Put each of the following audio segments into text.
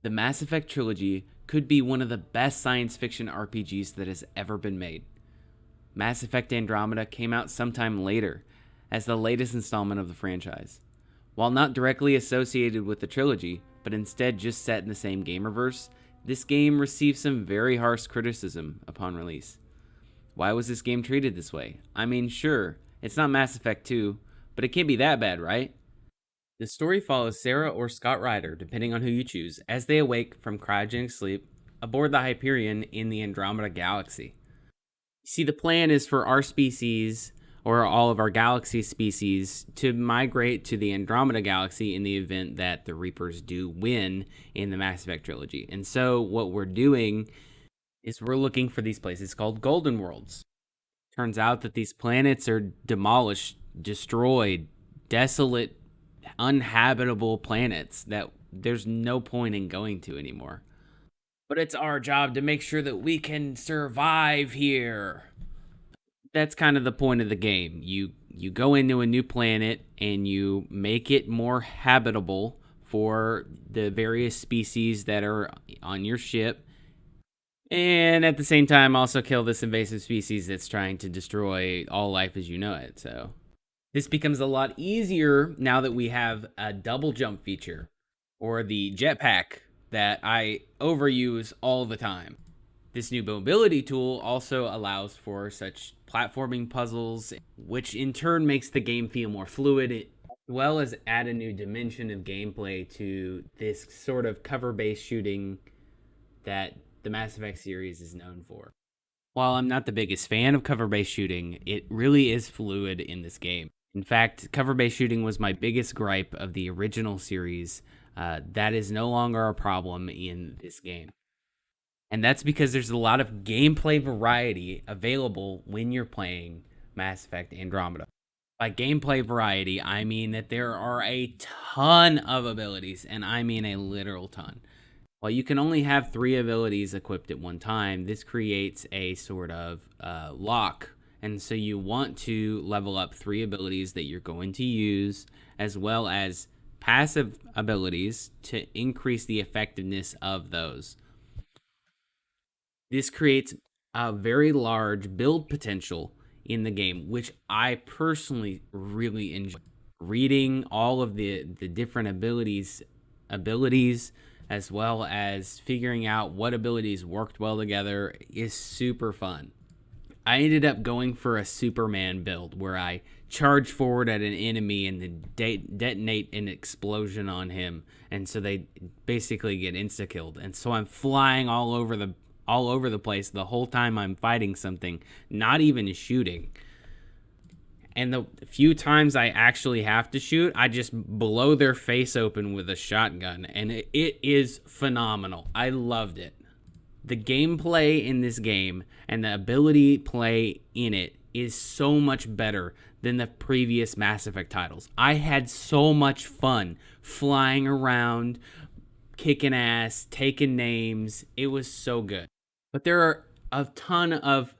The Mass Effect trilogy could be one of the best science fiction RPGs that has ever been made. Mass Effect Andromeda came out sometime later, as the latest installment of the franchise. While not directly associated with the trilogy, but instead just set in the same gamerverse, this game received some very harsh criticism upon release. Why was this game treated this way? I mean, sure, it's not Mass Effect 2, but it can't be that bad, right? The story follows Sarah or Scott Ryder, depending on who you choose, as they awake from cryogenic sleep aboard the Hyperion in the Andromeda galaxy. See, the plan is for our species, or all of our galaxy species, to migrate to the Andromeda galaxy in the event that the Reapers do win in the Mass Effect trilogy. And so what we're doing is we're looking for these places called Golden Worlds. Turns out that these planets are demolished, destroyed, desolate, uninhabitable planets that there's no point in going to anymore. But it's our job to make sure that we can survive here. That's kind of the point of the game. You go into a new planet and you make it more habitable for the various species that are on your ship. And at the same time, also kill this invasive species that's trying to destroy all life as you know it. So this becomes a lot easier now that we have a double jump feature, or the jetpack that I overuse all the time. This new mobility tool also allows for such platforming puzzles, which in turn makes the game feel more fluid, as well as add a new dimension of gameplay to this sort of cover-based shooting that the Mass Effect series is known for. While I'm not the biggest fan of cover-based shooting, it really is fluid in this game. In fact, cover-based shooting was my biggest gripe of the original series. That is no longer a problem in this game. And that's because there's a lot of gameplay variety available when you're playing Mass Effect Andromeda. By gameplay variety, I mean that there are a ton of abilities, and I mean a literal ton. While you can only have 3 abilities equipped at one time, this creates a sort of lock. And so you want to level up 3 abilities that you're going to use, as well as passive abilities to increase the effectiveness of those. This creates a very large build potential in the game, which I personally really enjoy. Reading all of the different abilities, as well as figuring out what abilities worked well together is super fun. I ended up going for a Superman build where I charge forward at an enemy and then detonate an explosion on him, and so they basically get insta-killed. And so I'm flying all over the place the whole time I'm fighting something, not even shooting. And the few times I actually have to shoot, I just blow their face open with a shotgun, and it is phenomenal. I loved it. The gameplay in this game and the ability play in it is so much better than the previous Mass Effect titles. I had so much fun flying around, kicking ass, taking names. It was so good. But there are a ton of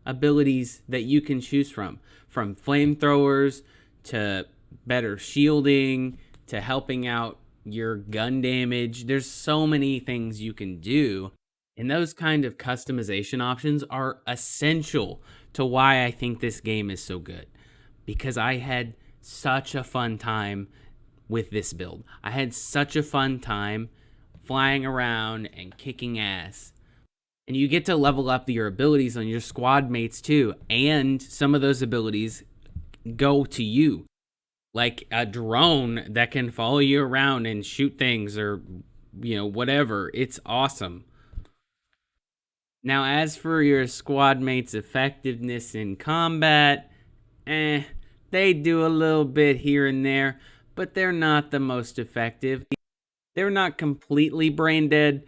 abilities that you can choose from flamethrowers to better shielding to helping out your gun damage. There's so many things you can do. And those kind of customization options are essential to why I think this game is so good. Because I had such a fun time with this build. I had such a fun time flying around and kicking ass. And you get to level up your abilities on your squad mates too. And some of those abilities go to you. Like a drone that can follow you around and shoot things or, whatever. It's awesome. Now, as for your squad mates' effectiveness in combat, they do a little bit here and there, but they're not the most effective. They're not completely brain dead,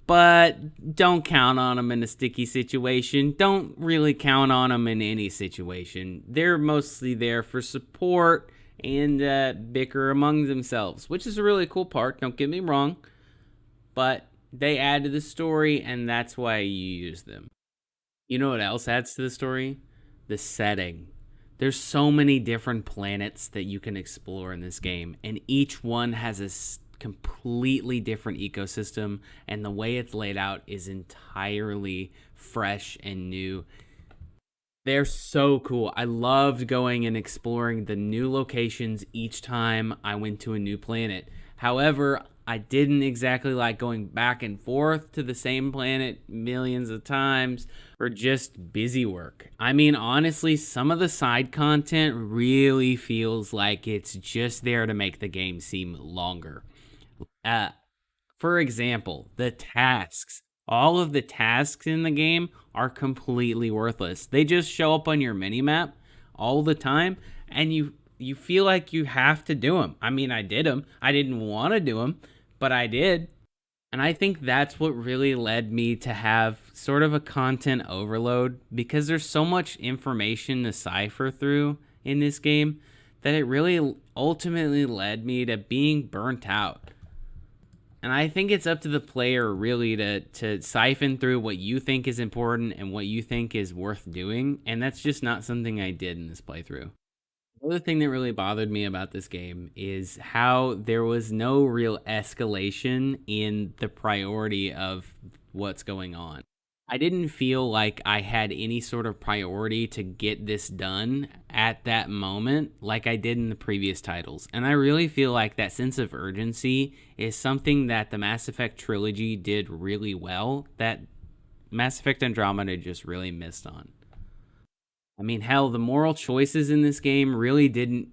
but don't count on them in a sticky situation. Don't really count on them in any situation. They're mostly there for support and bicker among themselves, which is a really cool part, don't get me wrong, but they add to the story, and that's why you use them. You know what else adds to the story? The setting. There's so many different planets that you can explore in this game, and each one has a completely different ecosystem, and the way it's laid out is entirely fresh and new. They're so cool. I loved going and exploring the new locations each time I went to a new planet. However, I didn't exactly like going back and forth to the same planet millions of times for just busy work. I mean, honestly, some of the side content really feels like it's just there to make the game seem longer. Uh, for example, the tasks. All of the tasks in the game are completely worthless. They just show up on your minimap all the time, and you feel like you have to do them. I mean, I did them. I didn't want to do them, but I did. And I think that's what really led me to have sort of a content overload, because there's so much information to cipher through in this game that it really ultimately led me to being burnt out. And I think it's up to the player really to siphon through what you think is important and what you think is worth doing. And that's just not something I did in this playthrough. The other thing that really bothered me about this game is how there was no real escalation in the priority of what's going on. I didn't feel like I had any sort of priority to get this done at that moment like I did in the previous titles. And I really feel like that sense of urgency is something that the Mass Effect trilogy did really well, that Mass Effect Andromeda just really missed on. I mean, hell, the moral choices in this game really didn't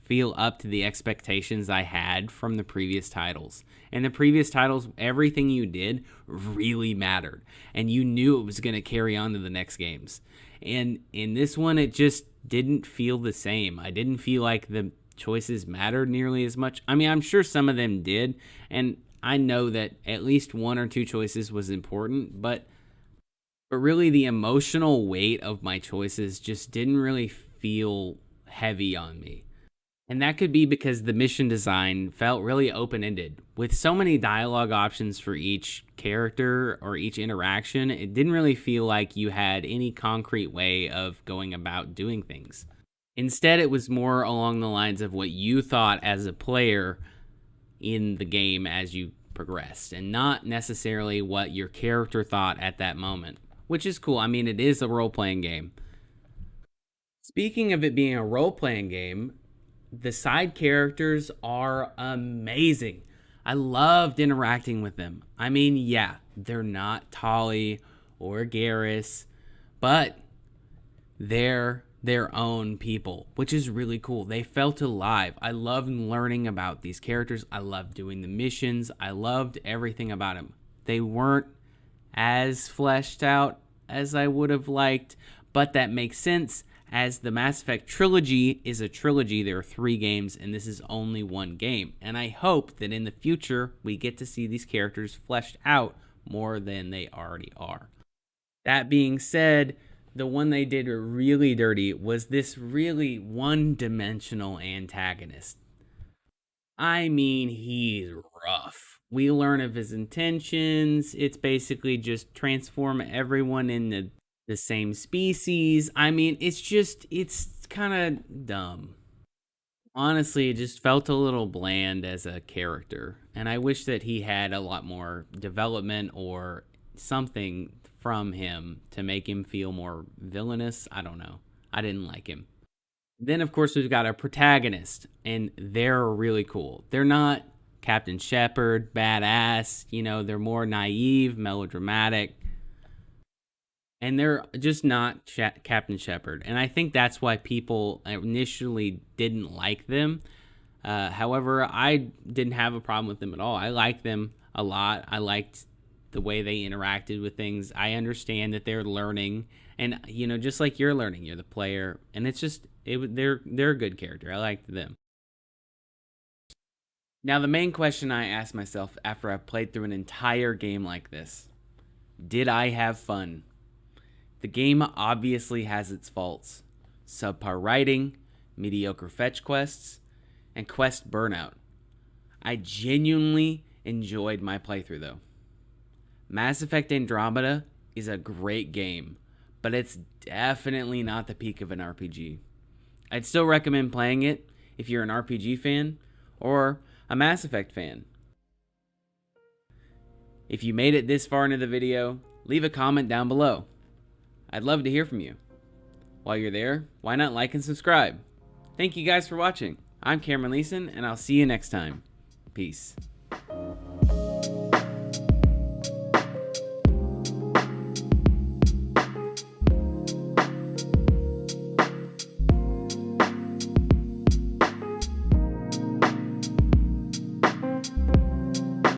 feel up to the expectations I had from the previous titles. In the previous titles, everything you did really mattered, and you knew it was going to carry on to the next games. And in this one, it just didn't feel the same. I didn't feel like the choices mattered nearly as much. I mean, I'm sure some of them did, and I know that at least one or two choices was important, but really the emotional weight of my choices just didn't really feel heavy on me. And that could be because the mission design felt really open-ended. With so many dialogue options for each character or each interaction, it didn't really feel like you had any concrete way of going about doing things. Instead, it was more along the lines of what you thought as a player in the game as you progressed, and not necessarily what your character thought at that moment, which is cool. I mean, it is a role-playing game. Speaking of it being a role-playing game, the side characters are amazing. I loved interacting with them. I mean, yeah, they're not Tali or Garrus, but they're their own people, which is really cool. They felt alive. I loved learning about these characters. I loved doing the missions. I loved everything about them. They weren't as fleshed out as I would have liked, but that makes sense. As the Mass Effect trilogy is a trilogy, there are 3 games, and this is only 1 game. And I hope that in the future, we get to see these characters fleshed out more than they already are. That being said, the one they did really dirty was this really one-dimensional antagonist. I mean, he's rough. We learn of his intentions. It's basically just transform everyone into the same species. I mean, it's kind of dumb. Honestly, it just felt a little bland as a character, and I wish that he had a lot more development or something from him to make him feel more villainous. I don't know. I didn't like him. Then, of course, we've got a protagonist, and they're really cool. They're not Captain Shepard, badass, they're more naive, melodramatic, and they're just not Captain Shepard. And I think that's why people initially didn't like them. However, I didn't have a problem with them at all. I liked them a lot. I liked the way they interacted with things. I understand that they're learning, and just like you're learning, you're the player, and it's just they're a good character. I liked them. Now, the main question I asked myself after I've played through an entire game like this: did I have fun? The game obviously has its faults: subpar writing, mediocre fetch quests, and quest burnout. I genuinely enjoyed my playthrough, though. Mass Effect Andromeda is a great game, but it's definitely not the peak of an RPG. I'd still recommend playing it if you're an RPG fan or a Mass Effect fan. If you made it this far into the video, leave a comment down below. I'd love to hear from you. While you're there, why not like and subscribe? Thank you guys for watching. I'm CameronLesan, and I'll see you next time. Peace.